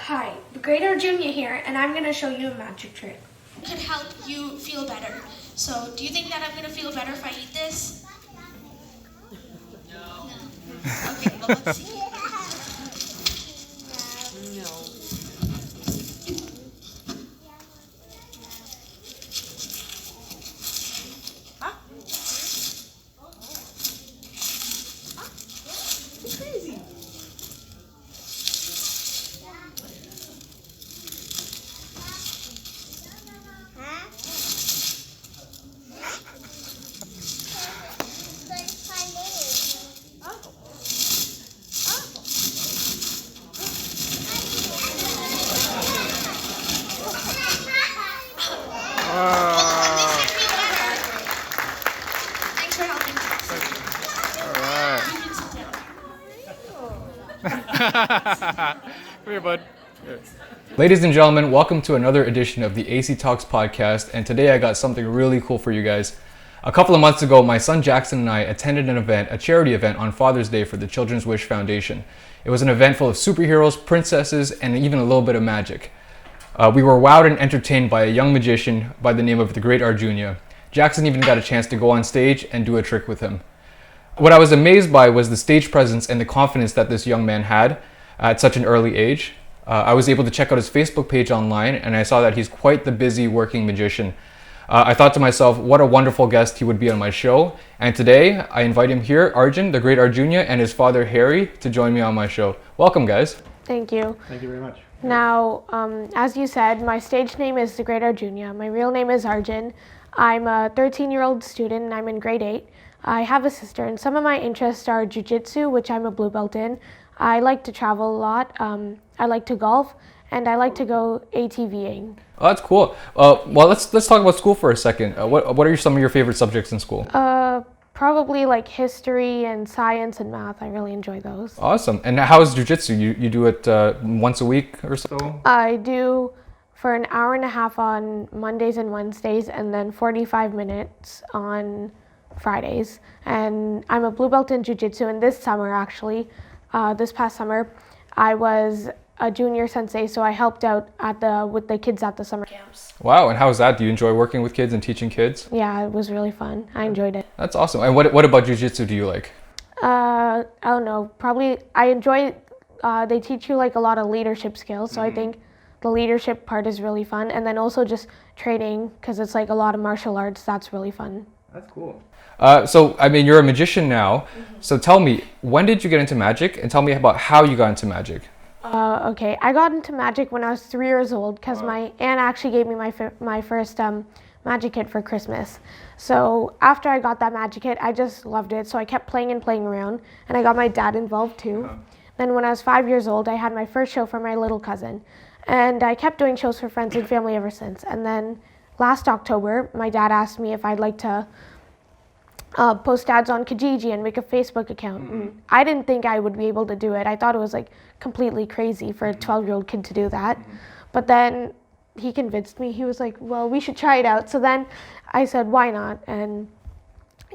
Hi, Great Arjunia here, and I'm going to show you a magic trick. It could help you feel better. So, do you think that I'm going to feel better if I eat this? No. Okay, well, let's see. Huh? Huh? It's crazy. Thanks for helping. Come here, bud. Here. Ladies and gentlemen, welcome to another edition of the Acie Talks podcast, and today I got something really cool for you guys. A couple of months ago, my son Jackson and I attended an event, a charity event on Father's Day for the Children's Wish Foundation. It was an event full of superheroes, princesses, and even a little bit of magic. We were wowed and entertained by a young magician by the name of the Great Arjunia. Jackson even got a chance to go on stage and do a trick with him. What I was amazed by was the stage presence and the confidence that this young man had at such an early age. I was able to check out his Facebook page online, and I saw that he's quite the busy working magician. I thought to myself, what a wonderful guest he would be on my show. And today, I invite him here, Arjun, the Great Arjunia, and his father, Harry, to join me on my show. Welcome, guys. Thank you. Thank you very much. Now, as you said, my stage name is the Great Arjunia. My real name is Arjun. I'm a 13-year-old student, and I'm in grade 8. I have a sister, and some of my interests are jiu-jitsu, which I'm a blue belt in. I like to travel a lot. I like to golf, and I like to go ATVing. Oh, that's cool. Well, let's talk about school for a second. What are some of your favorite subjects in school? Probably like history and science and math. I really enjoy those. Awesome. And how is jiu-jitsu? You do it once a week or so? I do for an hour and a half on Mondays and Wednesdays, and then 45 minutes on Fridays. And I'm a blue belt in jiu-jitsu, and this summer actually, this past summer, I was a junior sensei, so I helped out with the kids at the summer camps. Wow, and how is that? Do you enjoy working with kids and teaching kids? Yeah, it was really fun. I enjoyed it. That's awesome. And what about jiu-jitsu do you like? I don't know. Probably I enjoy. They teach you like a lot of leadership skills, so I think the leadership part is really fun, and then also just training because it's like a lot of martial arts. That's really fun. That's cool. So, I mean, you're a magician now. So tell me, when did you get into magic? And tell me about how you got into magic. Okay, I got into magic when I was 3 years old because my aunt actually gave me my first magic kit for Christmas. So after I got that magic kit, I just loved it. So I kept playing and playing around, and I got my dad involved too. Then when I was 5 years old, I had my first show for my little cousin. And I kept doing shows for friends and family ever since. And then last October, my dad asked me if I'd like to post ads on Kijiji and make a Facebook account. And I didn't think I would be able to do it. I thought it was like completely crazy for a 12-year-old kid to do that. But then he convinced me. He was like, well, we should try it out. So then I said, why not? And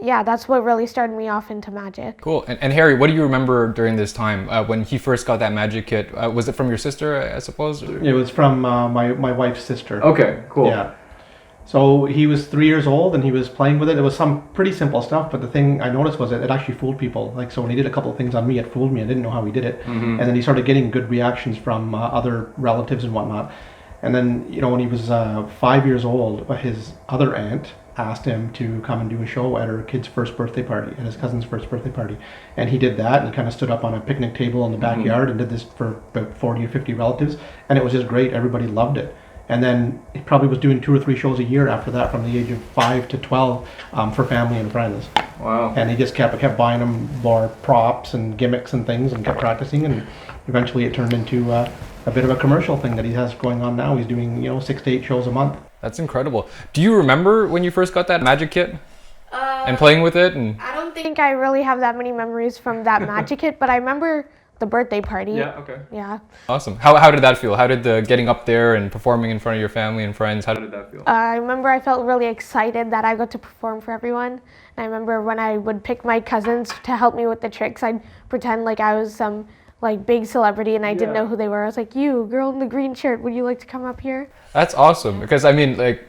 yeah, that's what really started me off into magic. Cool. And Harry, what do you remember during this time when he first got that magic kit? Was it from your sister, I suppose? Or? It was from my wife's sister. Okay, cool. Yeah. So he was 3 years old and he was playing with it. It was some pretty simple stuff, but the thing I noticed was that it actually fooled people. Like, so when he did a couple of things on me, it fooled me. I didn't know how he did it. And then he started getting good reactions from other relatives and whatnot. And then, when he was 5 years old, his other aunt asked him to come and do a show at her kid's first birthday party, at his cousin's first birthday party. And he did that, and he kind of stood up on a picnic table in the backyard and did this for about 40 or 50 relatives. And it was just great. Everybody loved it. And then he probably was doing 2 or 3 shows a year after that, from the age of 5 to 12, for family and friends. Wow. And he just kept buying them more props and gimmicks and things, and kept practicing, and eventually it turned into a bit of a commercial thing that he has going on now. He's doing 6 to 8 shows a month. That's incredible. Do you remember when you first got that magic kit and playing with it? And I don't think I really have that many memories from that magic kit, but I remember the birthday party. Yeah, okay. Yeah. Awesome. How did that feel? How did the getting up there and performing in front of your family and friends, how did that feel? I remember I felt really excited that I got to perform for everyone. And I remember when I would pick my cousins to help me with the tricks, I'd pretend like I was some like big celebrity and I didn't know who they were. I was like, you, girl in the green shirt, would you like to come up here? That's awesome, because I mean, like,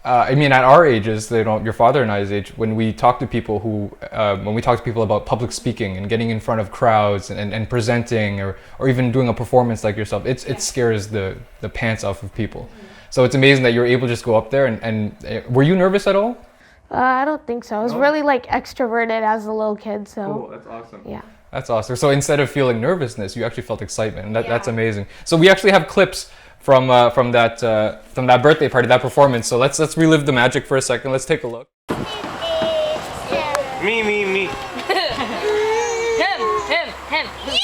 at our ages, your father and I's age, when we talk to people about public speaking and getting in front of crowds and presenting or even doing a performance like yourself, it scares the pants off of people. So it's amazing that you're able to just go up there and were you nervous at all? I don't think so. I was really like extroverted as a little kid, so. Cool, that's awesome. Yeah. That's awesome. So instead of feeling nervousness, you actually felt excitement, and that's amazing. So we actually have clips from that birthday party, that performance. So let's relive the magic for a second. Let's take a look. Me. Him. You!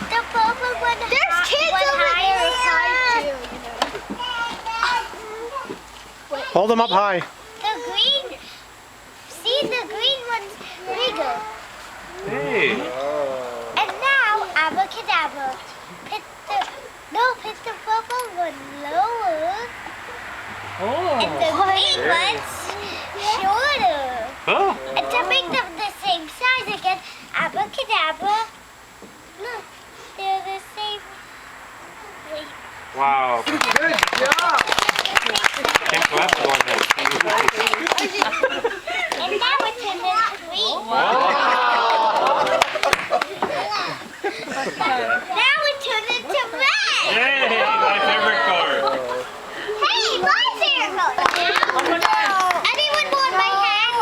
The purple one. There's kids over there. Hold them up high. The green. See, the green one's bigger. Hey. And now, abracadabra. Hit the purple one lower. Oh. And the green one's shorter. Oh. And to make them the same size again, abracadabra. Look, they're the same weight. Wow. Good job. Can't clap for one then. And now it turned into green. Now it turned into red. Yay, my favorite color. Hey, my favorite color. Anyone want my hat?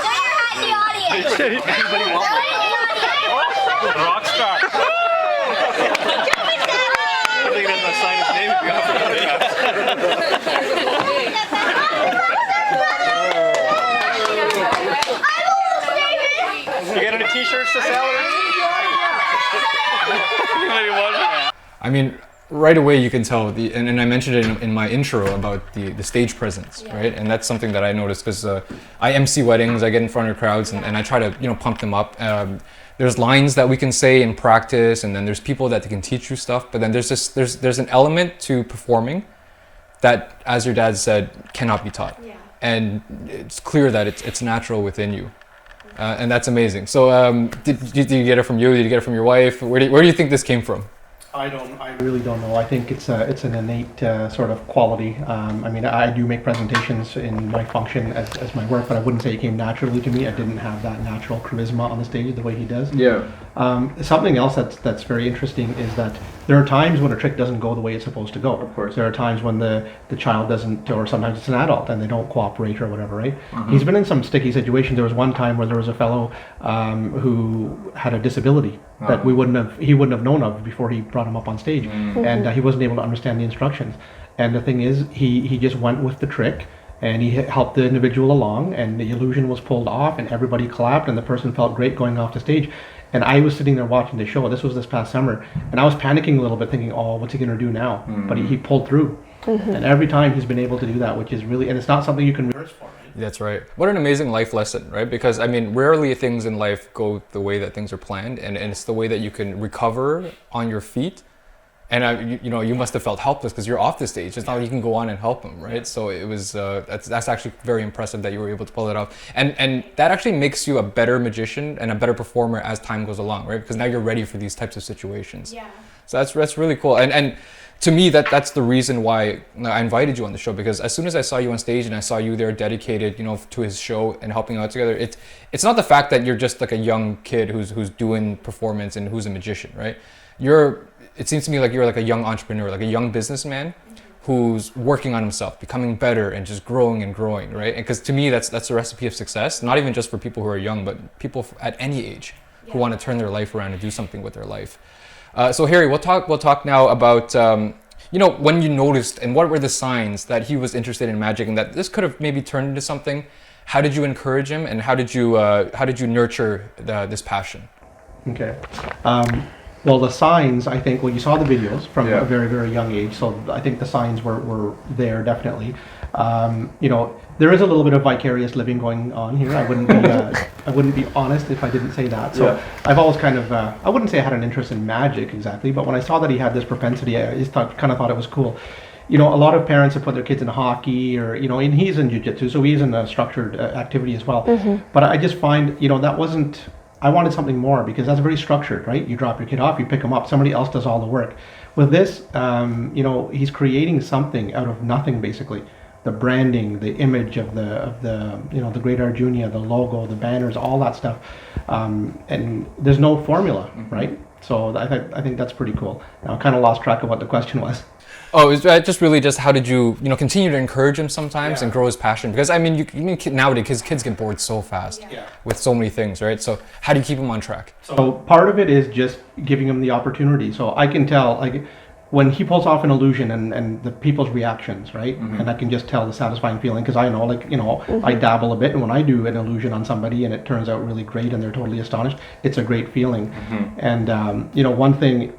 Show your hat in the audience. Anybody want Show it in the audience. rock star? I think that's a sign his name if you have to You get any t-shirts to sell? Anybody want it? I mean, right away you can tell, and I mentioned it in my intro about the stage presence, right? And that's something that I noticed because I MC weddings, I get in front of crowds, and I try to pump them up. There's lines that we can say in practice, and then there's people that can teach you stuff. But then there's an element to performing that, as your dad said, cannot be taught. Yeah. And it's clear that it's natural within you. And that's amazing. So did you get it from you? Did you get it from your wife? Where do you think this came from? I really don't know. I think it's an innate sort of quality. I mean, I do make presentations in my function as my work, but I wouldn't say it came naturally to me. I didn't have that natural charisma on the stage the way he does. Yeah. Something else that's very interesting is that there are times when a trick doesn't go the way it's supposed to go. Of course. There are times when the child doesn't, or sometimes it's an adult and they don't cooperate or whatever, right? Mm-hmm. He's been in some sticky situations. There was one time where there was a fellow who had a disability that he wouldn't have known of before he brought him up on stage, and he wasn't able to understand the instructions. And the thing is, he just went with the trick, and he helped the individual along, and the illusion was pulled off, and everybody clapped, and the person felt great going off the stage. And I was sitting there watching the show. This was this past summer, and I was panicking a little bit, thinking, "Oh, what's he going to do now?" But he pulled through, and every time he's been able to do that, which is really, and it's not something you can rehearse for. That's right. What an amazing life lesson, right? Because I mean, rarely things in life go the way that things are planned, and it's the way that you can recover on your feet. And you must have felt helpless because you're off the stage. It's not like you can go on and help them, right? So it was that's actually very impressive that you were able to pull it off, and that actually makes you a better magician and a better performer as time goes along, right? Because now you're ready for these types of situations. Yeah. So that's really cool, and to me that's the reason why I invited you on the show, because as soon as I saw you on stage and I saw you there dedicated, to his show and helping out together, it's not the fact that you're just like a young kid who's doing performance and who's a magician, right? It seems to me like you're like a young entrepreneur, like a young businessman who's working on himself, becoming better and just growing and growing, right? And because to me, that's a recipe of success, not even just for people who are young, but people at any age who want to turn their life around and do something with their life. So Harry, we'll talk now about, when you noticed and what were the signs that he was interested in magic and that this could have maybe turned into something. How did you encourage him, and how did you nurture this passion? Okay. Well, the signs, I think, you saw the videos from a very, very young age, so I think the signs were there, definitely. There is a little bit of vicarious living going on here. I wouldn't be honest if I didn't say that. So I've always kind of, I wouldn't say I had an interest in magic exactly, but when I saw that he had this propensity, I just kind of thought it was cool. you know, a lot of parents have put their kids in hockey or, you know, and he's in jiu-jitsu, so he's in a structured activity as well. But I just find, you know, that wasn't, I wanted something more because that's very structured, right? You drop your kid off, you pick him up, somebody else does all the work. With this, you know, he's creating something out of nothing, basically. The branding, the image of the you know, the Great Arjunia, the logo, the banners, all that stuff, and there's no formula, right? So I think that's pretty cool. Now I kind of lost track of what the question was. Oh, it's just really just how did you continue to encourage him sometimes and grow his passion? Because I mean, nowadays kids get bored so fast with so many things, right? So how do you keep him on track? So part of it is just giving him the opportunity. So I can tell, like, when he pulls off an illusion and the people's reactions, right? And I can just tell the satisfying feeling because I know, like, you know, I dabble a bit, and when I do an illusion on somebody and it turns out really great and they're totally astonished, it's a great feeling. And you know, one thing,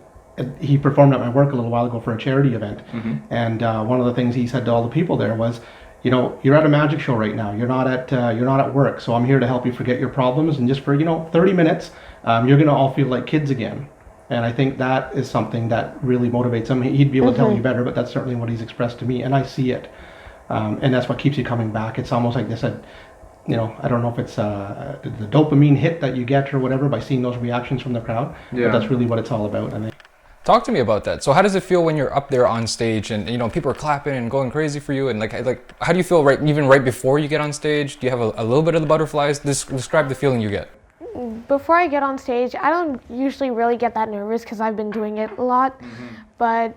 he performed at my work a little while ago for a charity event, and one of the things he said to all the people there was, you know, you're at a magic show right now. You're not at work, so I'm here to help you forget your problems, and just for 30 minutes, you're gonna all feel like kids again. And I think that is something that really motivates him. He'd be able to tell you better, but that's certainly what he's expressed to me, and I see it, and that's what keeps you coming back. It's almost like they said, you know, I don't know if it's the dopamine hit that you get or whatever by seeing those reactions from the crowd, but that's really what it's all about, I think. Talk to me about that. So how does it feel when you're up there on stage and people are clapping and going crazy for you, and like how do you feel right before you get on stage? Do you have a little bit of the butterflies? Describe the feeling you get. Before I get on stage, I don't usually really get that nervous because I've been doing it a lot. But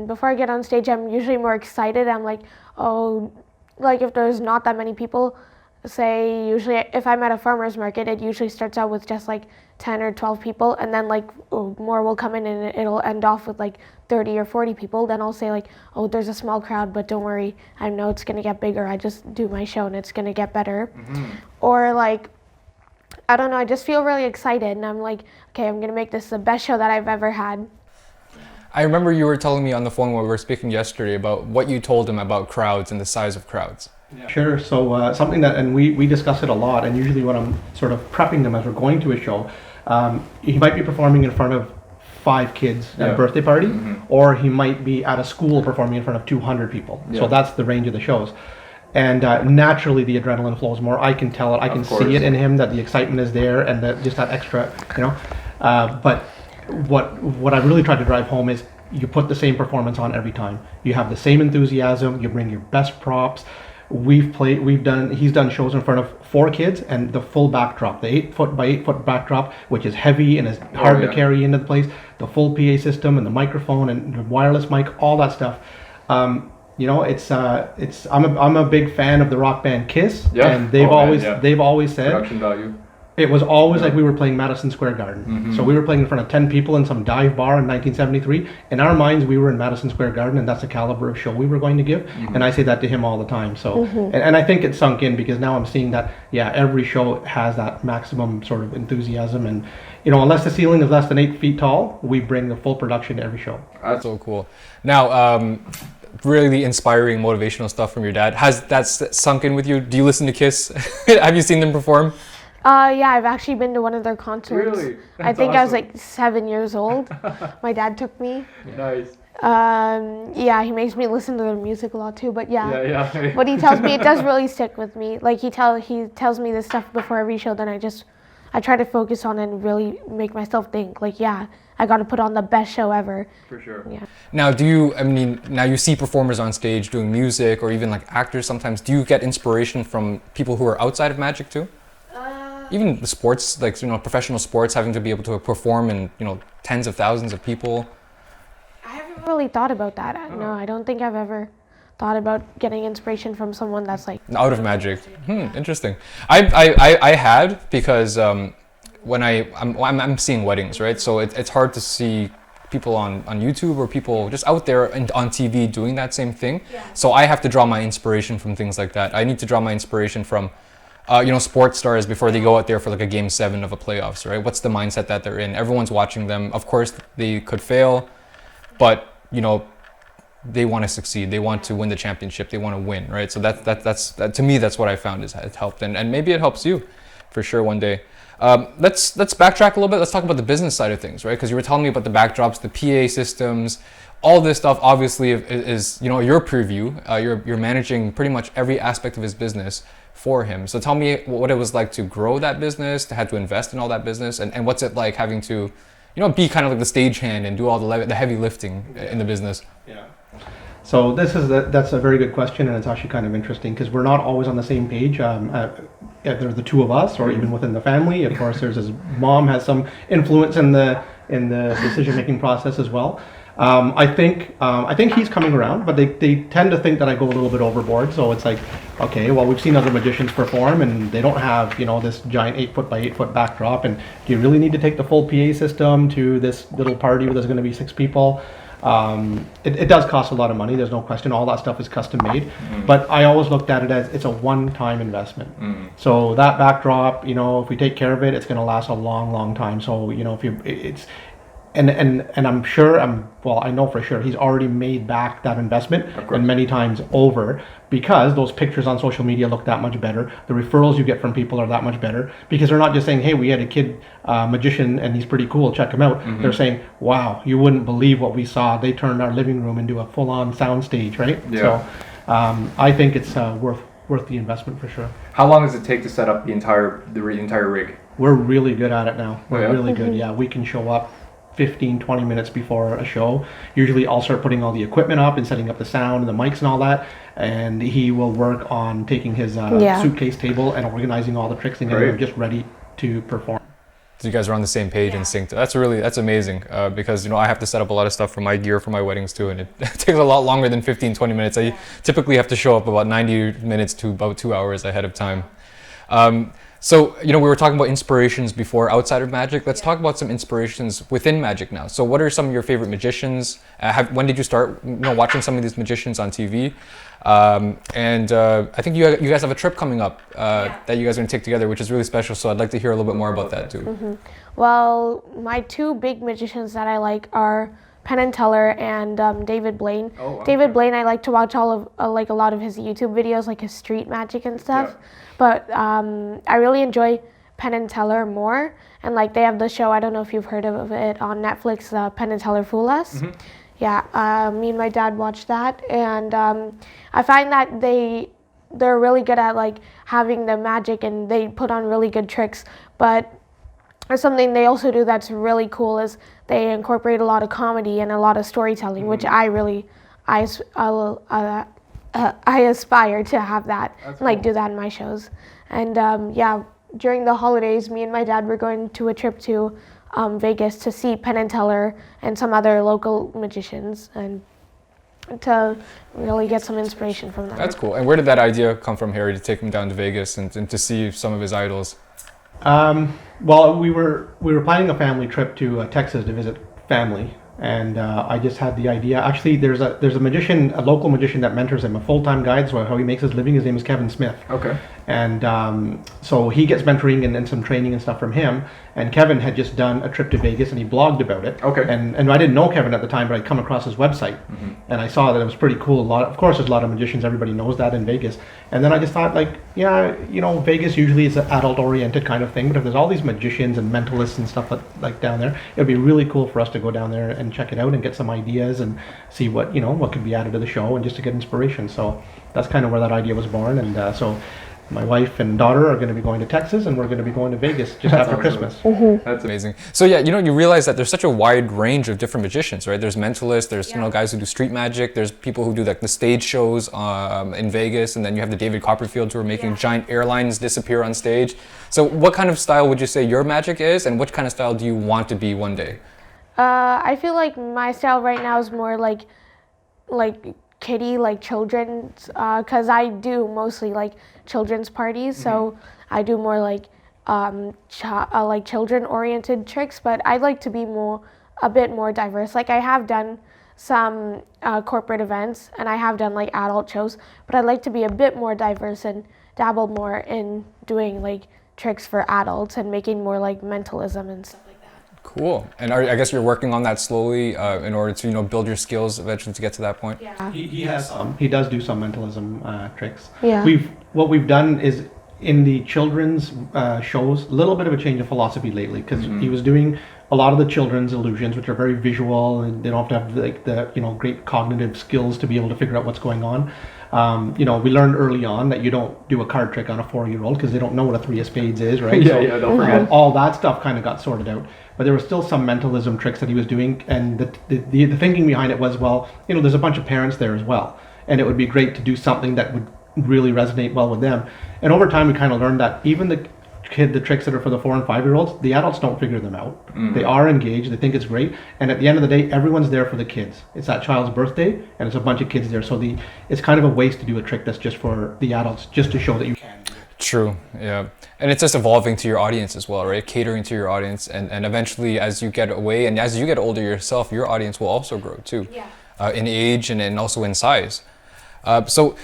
before I get on stage, I'm usually more excited. I'm like, oh, like if there's not that many people, say usually if I'm at a farmer's market, it usually starts out with just like 10 or 12 people, and then like more will come in and it'll end off with like 30 or 40 people. Then I'll say like, oh, there's a small crowd, but don't worry, I know it's gonna get bigger. I just do my show and it's gonna get better. Or like, I don't know, I just feel really excited and I'm like, okay, I'm gonna make this the best show that I've ever had. I remember you were telling me on the phone when we were speaking yesterday about what you told him about crowds and the size of crowds. Sure. So something that, and we discuss it a lot, and usually when I'm sort of prepping them as we're going to a show, he might be performing in front of 5 kids at a birthday party, or he might be at a school performing in front of 200 people. So that's the range of the shows. And naturally the adrenaline flows more. I can tell it, I can see it in him that the excitement is there and that just that extra, but what I really try to drive home is you put the same performance on every time. You have the same enthusiasm, you bring your best props. He's done shows in front of 4 kids and the full backdrop, the 8 foot by 8 foot backdrop, which is heavy and is hard to carry into the place, the full PA system and the microphone and the wireless mic, all that stuff. I'm a big fan of the rock band Kiss, and they've always said production value. It was always like we were playing Madison Square Garden. So we were playing in front of 10 people in some dive bar in 1973. In our minds, we were in Madison Square Garden, and that's the caliber of show we were going to give. And I say that to him all the time. So, and I think it sunk in because now I'm seeing that, every show has that maximum sort of enthusiasm. And, unless the ceiling is less than 8 feet tall, we bring the full production to every show. That's so cool. Now, really inspiring motivational stuff from your dad. Has that sunk in with you? Do you listen to Kiss? Have you seen them perform? Yeah, I've actually been to one of their concerts. Really? I think awesome. I was like 7 years old. My dad took me. Nice. He makes me listen to their music a lot too. But what he tells me, it does really stick with me. Like he tells me this stuff before every show. Then I try to focus on it and really make myself think. Like, I got to put on the best show ever. For sure. Yeah. Now, now you see performers on stage doing music or even like actors sometimes. Do you get inspiration from people who are outside of magic too? Even the sports, like, professional sports, having to be able to perform in, tens of thousands of people. I haven't really thought about that. No, I don't think I've ever thought about getting inspiration from someone that's like out of magic. Interesting. I had, because when I'm seeing weddings, right? So it's hard to see people on YouTube or people just out there and on TV doing that same thing. So I have to draw my inspiration from things like that. I need to draw my inspiration from sports stars before they go out there for like a game 7 of a playoffs, right? What's the mindset that they're in? Everyone's watching them. Of course, they could fail, but they want to succeed. They want to win the championship. They want to win, right? So that's to me, that's what I found has helped, and maybe it helps you. for sure one day. Let's backtrack a little bit. Let's talk about the business side of things, right? Because you were telling me about the backdrops, the PA systems, all this stuff. Obviously, is your purview. You're managing pretty much every aspect of his business for him. So tell me what it was like to grow that business, to have to invest in all that business, and what's it like having to, be kind of like the stagehand and do all the heavy lifting in the business. Yeah. So that's a very good question, and it's actually kind of interesting because we're not always on the same page. Either the two of us, or even within the family. Of course, there's his mom has some influence in the decision-making process as well. I think he's coming around, but they tend to think that I go a little bit overboard. So it's like, okay, well, we've seen other magicians perform, and they don't have this giant 8-foot by 8-foot backdrop. And do you really need to take the full PA system to this little party where there's going to be 6 people? It does cost a lot of money. There's no question. All that stuff is custom made, but I always looked at it as it's a one-time investment. So that backdrop, if we take care of it, it's going to last a long, long time. So and I'm sure, I know for sure he's already made back that investment and many times over, because those pictures on social media look that much better. The referrals you get from people are that much better, because they're not just saying, hey, we had a kid magician and he's pretty cool, check him out. They're saying, wow, you wouldn't believe what we saw. They turned our living room into a full-on sound stage, right? Yeah. So I think it's worth the investment for sure. How long does it take to set up the entire rig? We're really good at it now. We're really good. Mm-hmm. Yeah, we can show up 15-20 minutes before a show. Usually I'll start putting all the equipment up and setting up the sound and the mics and all that, and he will work on taking his suitcase table and organizing all the tricks and getting them just ready to perform. So you guys are on the same page and synced. That's amazing, because I have to set up a lot of stuff for my gear for my weddings too, and it takes a lot longer than 15-20 minutes. I typically have to show up about 90 minutes to about 2 hours ahead of time. So, we were talking about inspirations before outside of magic. Let's talk about some inspirations within magic now. So what are some of your favorite magicians? When did you start watching some of these magicians on TV? And I think you guys have a trip coming up that you guys are going to take together, which is really special. So I'd like to hear a little bit more about that too. Mm-hmm. Well, my 2 big magicians that I like are Penn and Teller and David Blaine. Oh, wow. David Blaine, I like to watch all of a lot of his YouTube videos, like his street magic and stuff. Yeah. But I really enjoy Penn and Teller more, and they have the show. I don't know if you've heard of it on Netflix, Penn and Teller Fool Us. Mm-hmm. Yeah, me and my dad watched that, and I find that they're really good at having the magic, and they put on really good tricks. But something they also do that's really cool is they incorporate a lot of comedy and a lot of storytelling, which I aspire to have that, do that in my shows. And during the holidays, me and my dad were going to a trip to Vegas to see Penn and Teller and some other local magicians, and to really get some inspiration from them. That's cool. And where did that idea come from, Harry, to take him down to Vegas and to see some of his idols? Well, we were planning a family trip to Texas to visit family. And I just had the idea. Actually, there's a magician, a local magician that mentors him, a full-time guide. So how he makes his living, his name is Kevin Smith. Okay. And so he gets mentoring and some training and stuff from him. And Kevin had just done a trip to Vegas, and he blogged about it. Okay. And I didn't know Kevin at the time, but I'd come across his website, and I saw that it was pretty cool. Of course, there's a lot of magicians. Everybody knows that in Vegas. And then I just thought, Vegas usually is an adult-oriented kind of thing. But if there's all these magicians and mentalists and stuff down there, it'd be really cool for us to go down there and check it out and get some ideas and see what could be added to the show, and just to get inspiration. So that's kind of where that idea was born. And so my wife and daughter are going to be going to Texas, and we're going to be going to Vegas just after Christmas. That's amazing. So you realize that there's such a wide range of different magicians, right? There's mentalists, there's guys who do street magic, there's people who do the stage shows in Vegas, and then you have the David Copperfields who are making giant airlines disappear on stage. So what kind of style would you say your magic is, and what kind of style do you want to be one day? I feel like my style right now is more like kiddie, children's, because I do mostly children's parties, so I do more children-oriented tricks, but I'd like to be a bit more diverse. I have done some corporate events, and I have done adult shows, but I'd like to be a bit more diverse and dabble more in doing tricks for adults and making more mentalism and stuff. Cool. And I guess you're working on that slowly in order to build your skills eventually to get to that point. Yeah. He does do some mentalism tricks. Yeah. What we've done is in the children's shows, a little bit of a change of philosophy lately, because he was doing a lot of the children's illusions, which are very visual, and they don't have to have like the great cognitive skills to be able to figure out what's going on. We learned early on that you don't do a card trick on a 4-year-old because they don't know what a 3 of spades is, right? Don't forget. All that stuff kind of got sorted out, but there were still some mentalism tricks that he was doing, and the thinking behind it was, well, there's a bunch of parents there as well, and it would be great to do something that would really resonate well with them. And over time, we kind of learned that even the tricks that are for the 4 and 5-year-olds, the adults don't figure them out. They are engaged, they think it's great, and at the end of the day, everyone's there for the kids. It's that child's birthday, and it's a bunch of kids there, so it's kind of a waste to do a trick that's just for the adults, just to show that you can do it. True, yeah. And it's just evolving to your audience as well, right? Catering to your audience, and eventually as you get away and as you get older yourself, your audience will also grow too. In age and also in size. So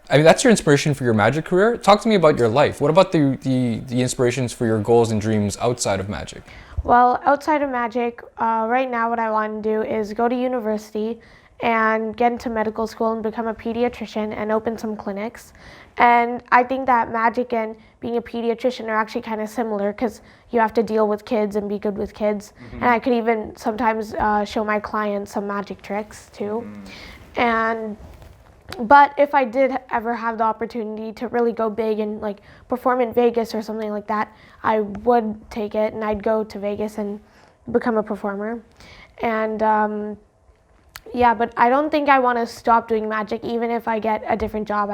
that's your inspiration for your magic career. Talk to me about your life. What about the inspirations for your goals and dreams outside of magic? Well, outside of magic, right now what I want to do is go to university and get into medical school and become a pediatrician and open some clinics. And I think that magic and being a pediatrician are actually kind of similar because you have to deal with kids and be good with kids. And I could even sometimes show my clients some magic tricks too. But if I did ever have the opportunity to really go big and like perform in Vegas or something like that, I would take it and I'd go to Vegas and become a performer. And but I don't think I want to stop doing magic. Even if I get a different job,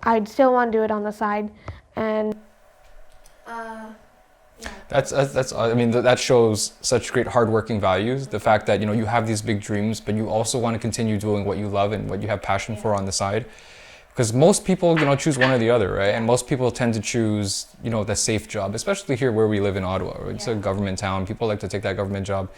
I'd still want to do it on the side. And that shows such great hardworking values. The fact that you have these big dreams, but you also want to continue doing what you love and what you have passion for on the side. Because most people choose one or the other, right? And most people tend to choose the safe job, especially here where we live in Ottawa. Right? It's a government town. People like to take that government job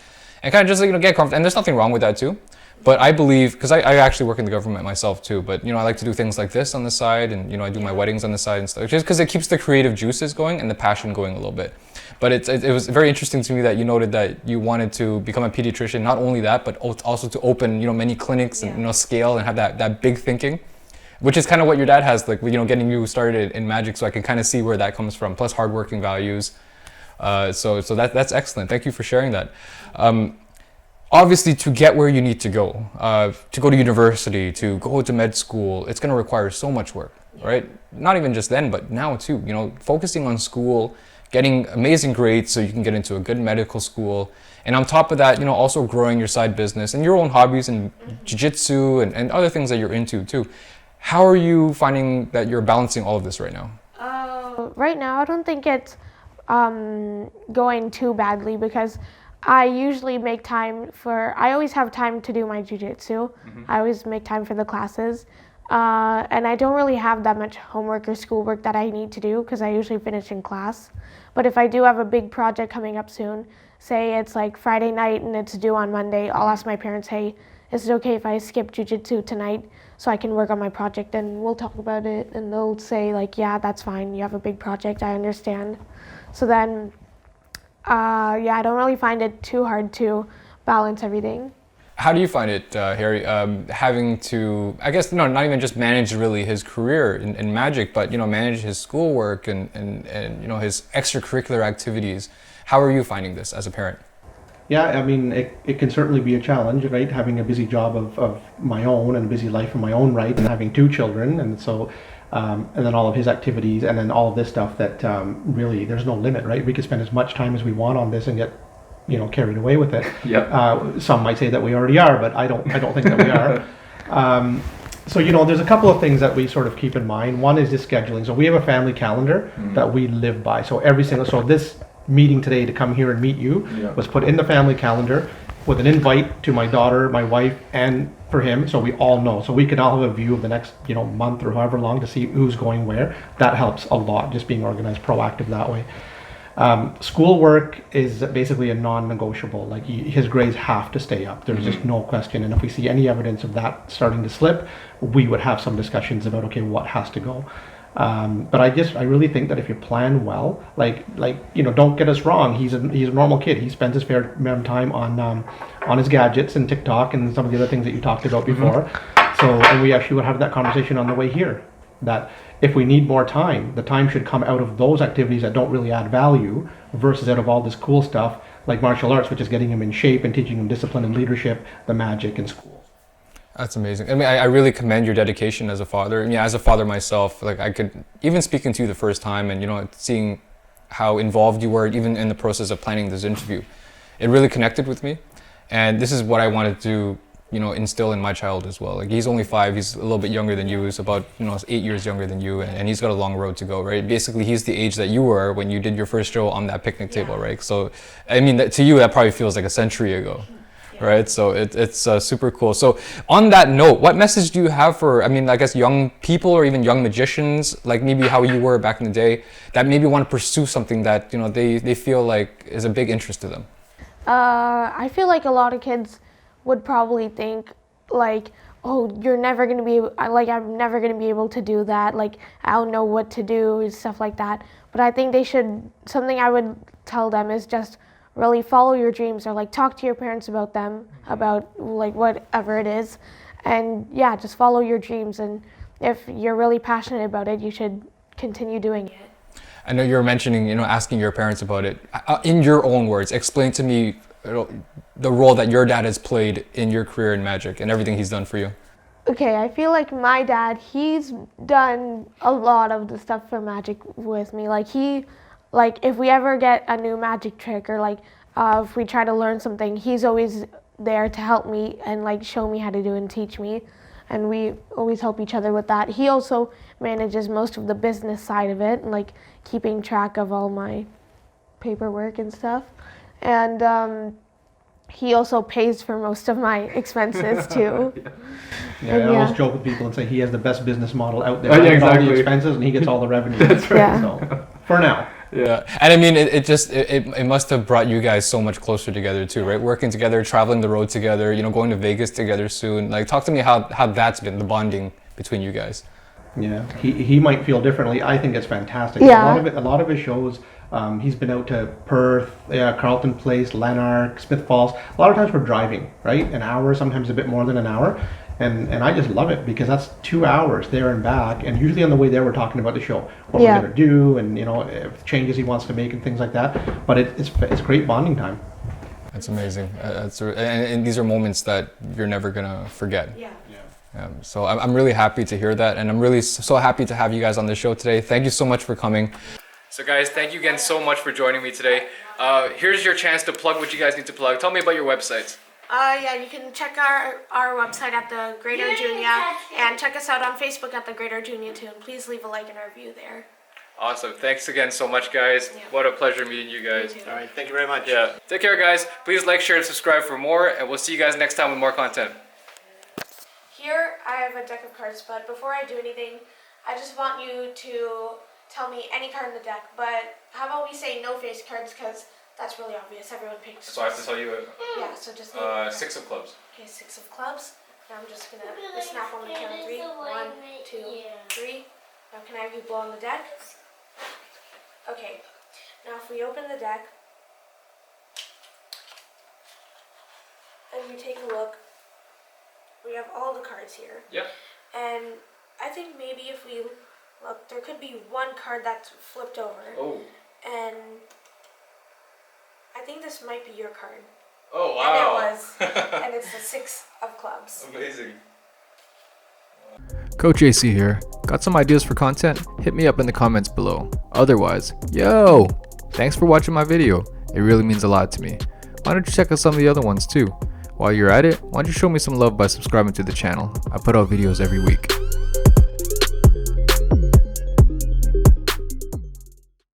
and kind of just get comfortable. And there's nothing wrong with that too. But I believe, because I actually work in the government myself too, but I like to do things like this on the side, and I do my weddings on the side and stuff, just because it keeps the creative juices going and the passion going a little bit. But it was very interesting to me that you noted that you wanted to become a pediatrician. Not only that, but also to open many clinics and scale and have that big thinking, which is kind of what your dad has, like getting you started in magic. So I can kind of see where that comes from. Plus hardworking values. So that's excellent. Thank you for sharing that. Obviously, to get where you need to go to university, to go to med school, it's going to require so much work, right? Not even just then, but now too. Focusing on school, getting amazing grades so you can get into a good medical school, and on top of that, also growing your side business and your own hobbies and jiu-jitsu and other things that you're into too. How are you finding that you're balancing all of this right now? Right now, I don't think it's going too badly because I usually make time I always have time to do my jiu-jitsu. I always make time for the classes. And I don't really have that much homework or schoolwork that I need to do because I usually finish in class. But if I do have a big project coming up soon, say it's like Friday night and it's due on Monday, I'll ask my parents, hey, is it okay if I skip jiu-jitsu tonight so I can work on my project? And we'll talk about it and they'll say like, yeah, that's fine. You have a big project, I understand. So then I don't really find it too hard to balance everything. How do you find it, Harry, having to, I guess, not even just manage really his career in magic, but, manage his schoolwork and his extracurricular activities? How are you finding this as a parent? Yeah, I mean, it can certainly be a challenge, right? Having a busy job of my own and a busy life in my own right, and having 2 children, and so and then all of his activities, and then all of this stuff that really there's no limit, right? We could spend as much time as we want on this and get carried away with it. Some might say that we already are, but I don't think that we are. So there's a couple of things that we sort of keep in mind. One is just scheduling. So we have a family calendar that we live by. So so this meeting today to come here and meet you was put in the family calendar with an invite to my daughter, my wife, and for him, so we all know. So we can all have a view of the next, month or however long to see who's going where. That helps a lot, just being organized, proactive that way. Schoolwork is basically a non-negotiable. Like his grades have to stay up. There's just no question. And if we see any evidence of that starting to slip, we would have some discussions about, okay, what has to go. But I really think that if you plan well, don't get us wrong. He's a normal kid. He spends his fair amount of time on his gadgets and TikTok and some of the other things that you talked about before. So, and we actually were having that conversation on the way here. that if we need more time, the time should come out of those activities that don't really add value versus out of all this cool stuff like martial arts, which is getting him in shape and teaching him discipline and leadership, the magic and school. That's amazing. I mean, I really commend your dedication as a father. I mean, as a father myself, like I could, even speaking to you the first time and, you know, seeing how involved you were even in the process of planning this interview, it really connected with me. And this is what I wanted to, you know, instill in my child as well. Like he's only 5, he's a little bit younger than you, he's about, you know, 8 years younger than you, and he's got a long road to go, right? Basically, he's the age that you were when you did your first show on that picnic table, right? So, I mean, to you, that probably feels like a century ago. Right, so it's super cool. So on that note, what message do you have for, I mean, I guess young people or even young magicians, like maybe how you were back in the day, that maybe want to pursue something that, you know, they feel like is a big interest to them? I feel like a lot of kids would probably think like, oh, you're never going to be, I'm never going to be able to do that. Like, I don't know what to do and stuff like that. But I think they should, something I would tell them is just really follow your dreams, or like talk to your parents about them, about like whatever it is. And yeah, just follow your dreams. And if you're really passionate about it, you should continue doing it. I know you were mentioning, you know, asking your parents about it. In your own words, explain to me, you know, the role that your dad has played in your career in magic and everything he's done for you. Okay, I feel like my dad, he's done a lot of the stuff for magic with me. Like if we ever get a new magic trick, or like if we try to learn something, he's always there to help me and like show me how to do it and teach me. And we always help each other with that. He also manages most of the business side of it, and like keeping track of all my paperwork and stuff. And he also pays for most of my expenses too. Yeah, I always joke with people and say he has the best business model out there. Yeah, He gets all exactly. the expenses and he gets all the revenue. That's right. Yeah. So, for now. Yeah, and I mean, it must have brought you guys so much closer together too, right? Working together, traveling the road together, you know, going to Vegas together soon. Like, talk to me how that's been, the bonding between you guys. Yeah, he might feel differently. I think it's fantastic. Yeah. A lot of his shows, he's been out to Perth, Carlton Place, Lanark, Smith Falls. A lot of times we're driving, right? An hour, sometimes a bit more than an hour. And I just love it because that's 2 hours there and back. And usually on the way there, we're talking about the show, what we're going to do, and, you know, if changes he wants to make and things like that. But it's great bonding time. That's amazing. And these are moments that you're never gonna forget. Yeah. So I'm really happy to hear that, and I'm really so happy to have you guys on the show today. Thank you so much for coming. So guys, thank you again so much for joining me today. Here's your chance to plug what you guys need to plug. Tell me about your websites. Yeah, you can check our website at the Great Arjunia, and check us out on Facebook at the Great Arjunia too. And please leave a like and a review there. Awesome. Thanks again so much, guys. Yeah. What a pleasure meeting you guys. All right, thank you very much. Yeah. Take care, guys. Please like, share, and subscribe for more, and we'll see you guys next time with more content. Here I have a deck of cards, but before I do anything, I just want you to tell me any card in the deck. But how about we say no face cards, because that's really obvious. Everyone picks. So I have to tell you Yeah, so just 6 of clubs. Okay, 6 of clubs. Now I'm just gonna snap on the count of 3. 1, 2, 3. Now can I have you blow on the deck? Okay. Now if we open the deck and we take a look, we have all the cards here. Yep. And I think maybe if we look, there could be one card that's flipped over. Oh. And I think this might be your card. Oh, wow. And it was. And it's the 6 of clubs. Amazing. Coach Acie here. Got some ideas for content? Hit me up in the comments below. Otherwise, yo! Thanks for watching my video. It really means a lot to me. Why don't you check out some of the other ones too? While you're at it, why don't you show me some love by subscribing to the channel? I put out videos every week.